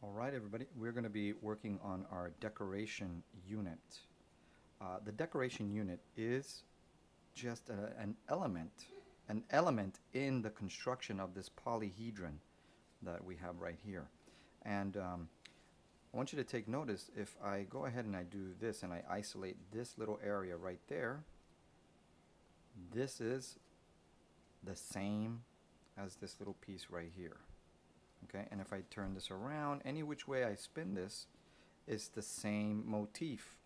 All right, everybody, we're going to be working on our decoration unit. The decoration unit is just an element in the construction of this polyhedron that we have right here. And I want you to take notice, if I go ahead and I do this and I isolate this little area right there, this is the same as this little piece right here. Okay, and if I turn this around, any which way I spin this, it's the same motif.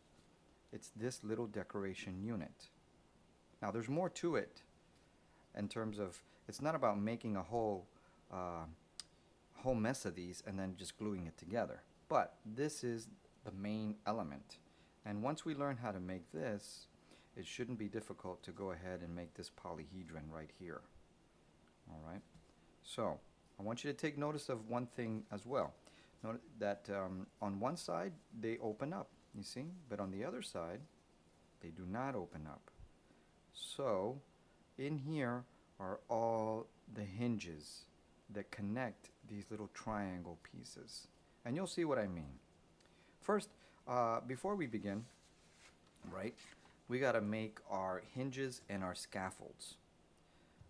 It's this little decoration unit. Now there's more to it in terms of, it's not about making a whole mess of these and then just gluing it together. But this is the main element. And once we learn how to make this, it shouldn't be difficult to go ahead and make this polyhedron right here. All right, so I want you to take notice of one thing as well. Note that on one side they open up, you see, but on the other side they do not open up. So in here are all the hinges that connect these little triangle pieces, and you'll see what I mean. First, before we begin, right, we got to make our hinges and our scaffolds.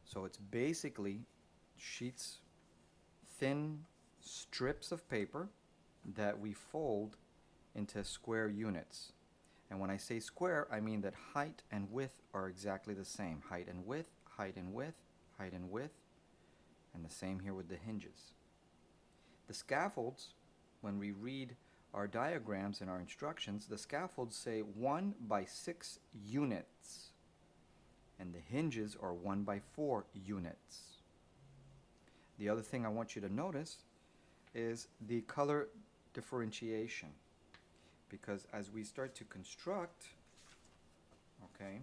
So it's basically sheets, thin strips of paper that we fold into square units. And when I say square, I mean that height and width are exactly the same. Height and width, height and width, height and width, and the same here with the hinges. The scaffolds, when we read our diagrams and our instructions, the scaffolds say 1 by 6 units, and the hinges are 1 by 4 units. The other thing I want you to notice is the color differentiation, because as we start to construct, okay,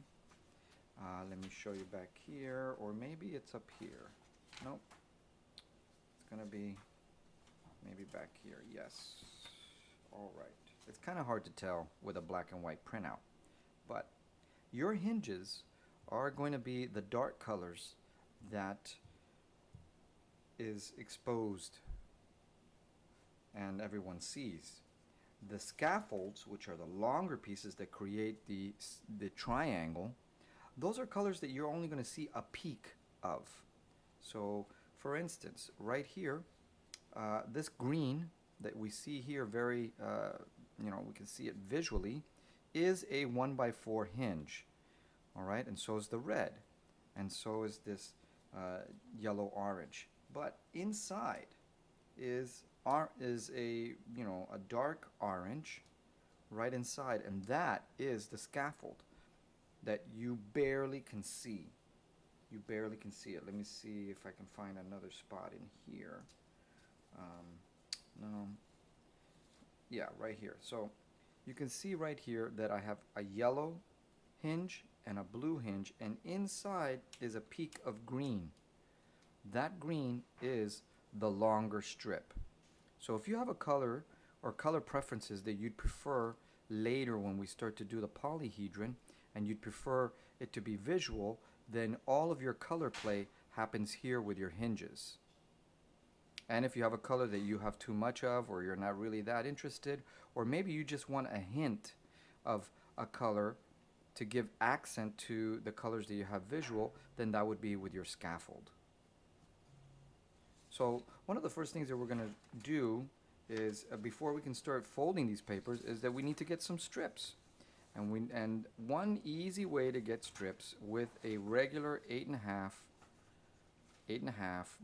let me show you back here, or maybe it's up here. Nope, it's gonna be maybe back here. Yes. All right. It's kind of hard to tell with a black and white printout, but your hinges are going to be the dark colors that is exposed and everyone sees. The scaffolds, which are the longer pieces that create the triangle, those are colors that you're only going to see a peak of. So for instance, right here, this green that we see here very, we can see it visually, is a 1 by 4 hinge. All right, and so is the red, and so is this yellow orange. But inside is a a dark orange right inside, and that is the scaffold that you barely can see. You barely can see it. Let me see if I can find another spot in here. No. Yeah, right here. So you can see right here that I have a yellow hinge and a blue hinge, and inside is a peak of green. That green is the longer strip. So if you have a color or color preferences that you'd prefer later when we start to do the polyhedron, and you'd prefer it to be visual, then all of your color play happens here with your hinges. And if you have a color that you have too much of, or you're not really that interested, or maybe you just want a hint of a color to give accent to the colors that you have visual, then that would be with your scaffold. So one of the first things that we're going to do is, before we can start folding these papers, is that we need to get some strips. And one easy way to get strips with a regular 8.5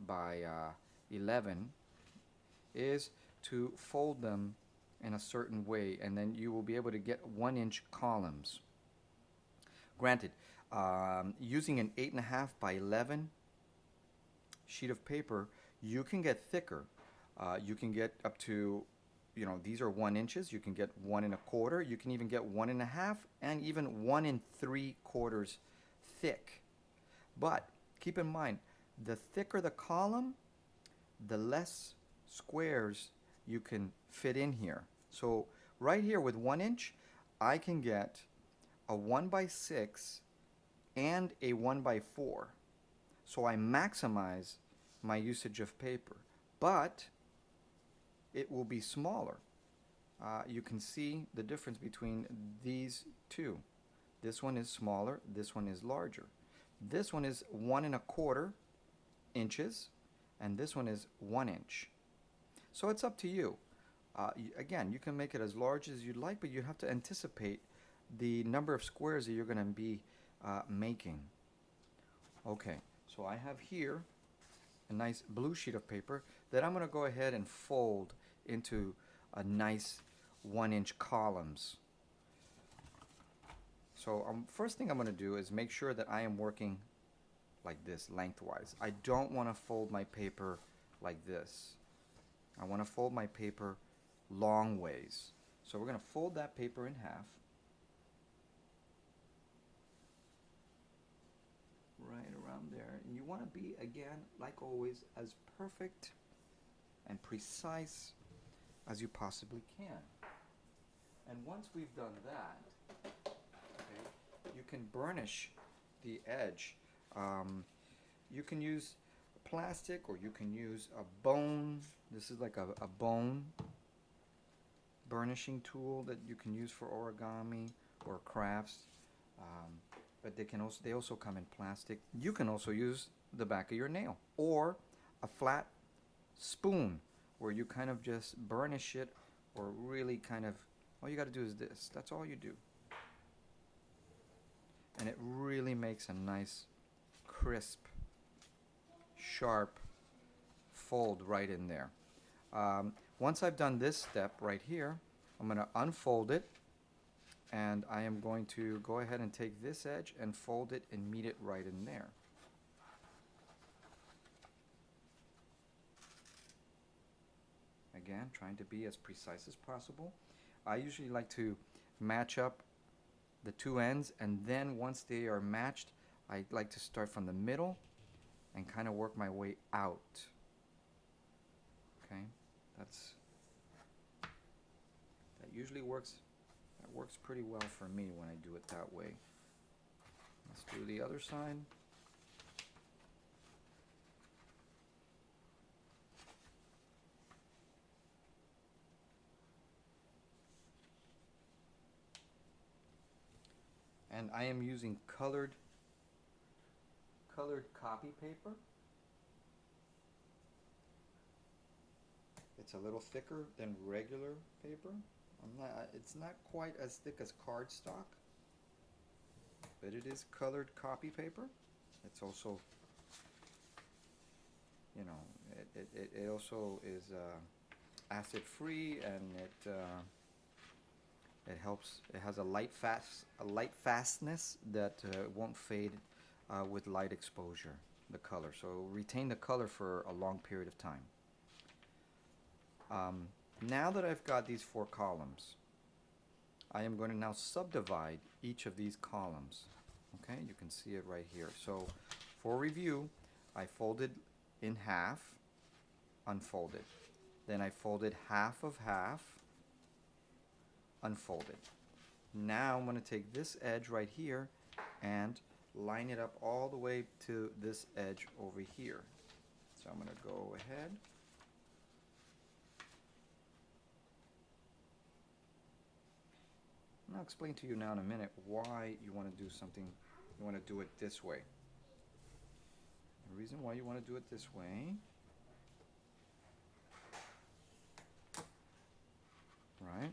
by 11 is to fold them in a certain way, and then you will be able to get 1-inch columns. Granted, using an 8.5 by 11 sheet of paper, you can get thicker. You can get up to, these are 1 inches. You can get 1 1/4. You can even get 1 1/2, and even 1 3/4 thick. But keep in mind, the thicker the column, the less squares you can fit in here. So right here with 1 inch, I can get a 1 by 6 and a 1 by 4. So I maximize my usage of paper. But it will be smaller. You can see the difference between these two. This one is smaller, this one is larger. This one is 1 1/4 inches, and this one is 1 inch. So it's up to you. Again, you can make it as large as you'd like, but you have to anticipate the number of squares that you're going to be making. Okay, so I have here a nice blue sheet of paper that I'm going to go ahead and fold into a nice 1 inch columns. So first thing I'm going to do is make sure that I am working like this lengthwise. I don't want to fold my paper like this. I want to fold my paper long ways. So we're going to fold that paper in half. Right around there. And you want to be, again, like always, as perfect and precise as you possibly can. And once we've done that, okay, you can burnish the edge. You can use plastic, or you can use a bone. This is like a bone burnishing tool that you can use for origami or crafts. But they also come in plastic. You can also use the back of your nail, or a flat spoon where you kind of just burnish it, or really kind of, all you got to do is this. That's all you do. And it really makes a nice, crisp, sharp fold right in there. Once I've done this step right here, I'm going to unfold it, and I am going to go ahead and take this edge and fold it and meet it right in there. Again, trying to be as precise as possible. I usually like to match up the two ends, and then once they are matched, I like to start from the middle and kind of work my way out. Okay, that usually works. That works pretty well for me when I do it that way. Let's do the other side. And I am using colored copy paper. It's a little thicker than regular paper. It's not quite as thick as cardstock, but it is colored copy paper. It's also, you know, it also is acid free, and it helps. It has a light fastness that won't fade with light exposure. The color, so retain the color for a long period of time. Now that I've got these 4 columns, I am going to now subdivide each of these columns. Okay, you can see it right here. So for review, I folded in half, unfolded. Then I folded half of half, unfolded. Now I'm going to take this edge right here and line it up all the way to this edge over here. So I'm going to go ahead. And I'll explain to you now in a minute why you want to do something, you want to do it this way. The reason why you want to do it this way, right,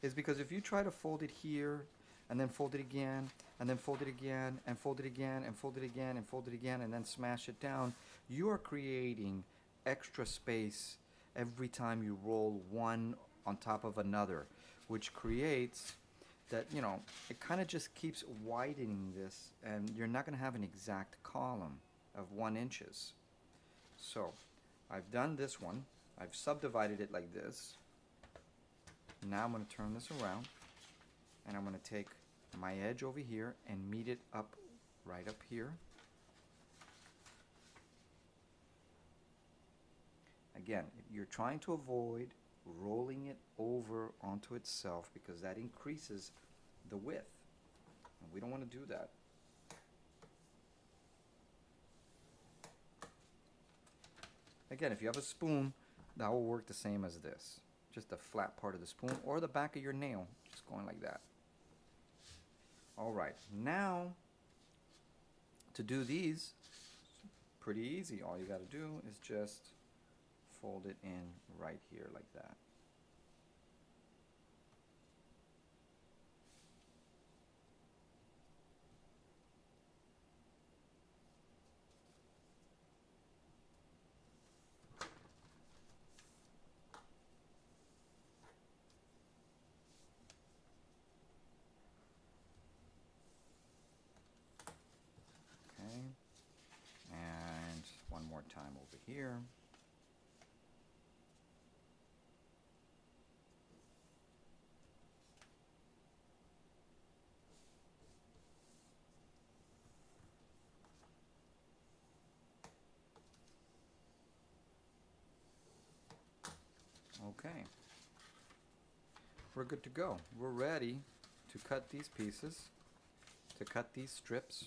is because if you try to fold it here, and then fold it again, and then fold it again, and fold it again, and fold it again, and fold it again, and then smash it down, you are creating extra space every time you roll one on top of another, which creates that, you know, it kind of just keeps widening this, and you're not going to have an exact column of 1 inches. So I've done this one. I've subdivided it like this. Now I'm going to turn this around, and I'm going to take my edge over here and meet it up right up here. Again, you're trying to avoid rolling it over onto itself, because that increases the width, and we don't want to do that. Again, if you have a spoon, That will work the same as this. Just the flat part of the spoon or the back of your nail, just going like that. All right, now to do these, pretty easy. All you got to do is just fold it in right here like that. Okay, and one more time over here. Okay, we're good to go. We're ready to cut these pieces, to cut these strips.